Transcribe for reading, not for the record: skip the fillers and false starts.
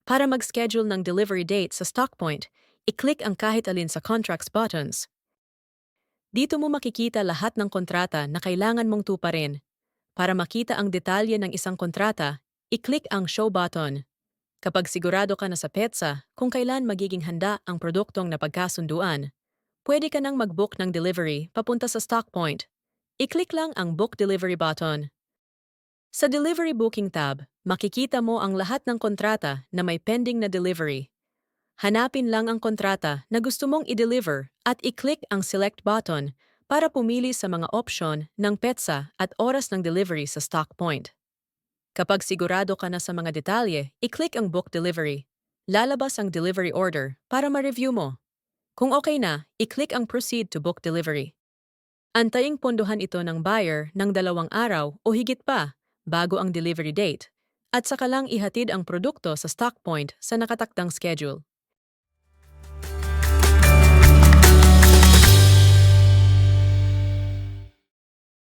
Para mag-schedule ng delivery date sa StockPoint, i-click ang kahit alin sa Contracts buttons. Dito mo makikita lahat ng kontrata na kailangan mong tuparin. Para makita ang detalye ng isang kontrata, i-click ang Show button. Kapag sigurado ka na sa petsa kung kailan magiging handa ang produktong napagkasunduan, pwede ka nang mag-book ng delivery papunta sa StockPoint. I-click lang ang Book Delivery button. Sa Delivery Booking tab, makikita mo ang lahat ng kontrata na may pending na delivery. Hanapin lang ang kontrata na gusto mong i-deliver at i-click ang Select button para pumili sa mga opsyon ng petsa at oras ng delivery sa StockPoint. Kapag sigurado ka na sa mga detalye, i-click ang Book Delivery. Lalabas ang delivery order para ma-review mo. Kung okay na, i-click ang Proceed to Book Delivery. Antaing pondohan ito ng buyer ng 2 araw o higit pa bago ang delivery date at saka lang ihatid ang produkto sa StockPoint sa nakatakdang schedule.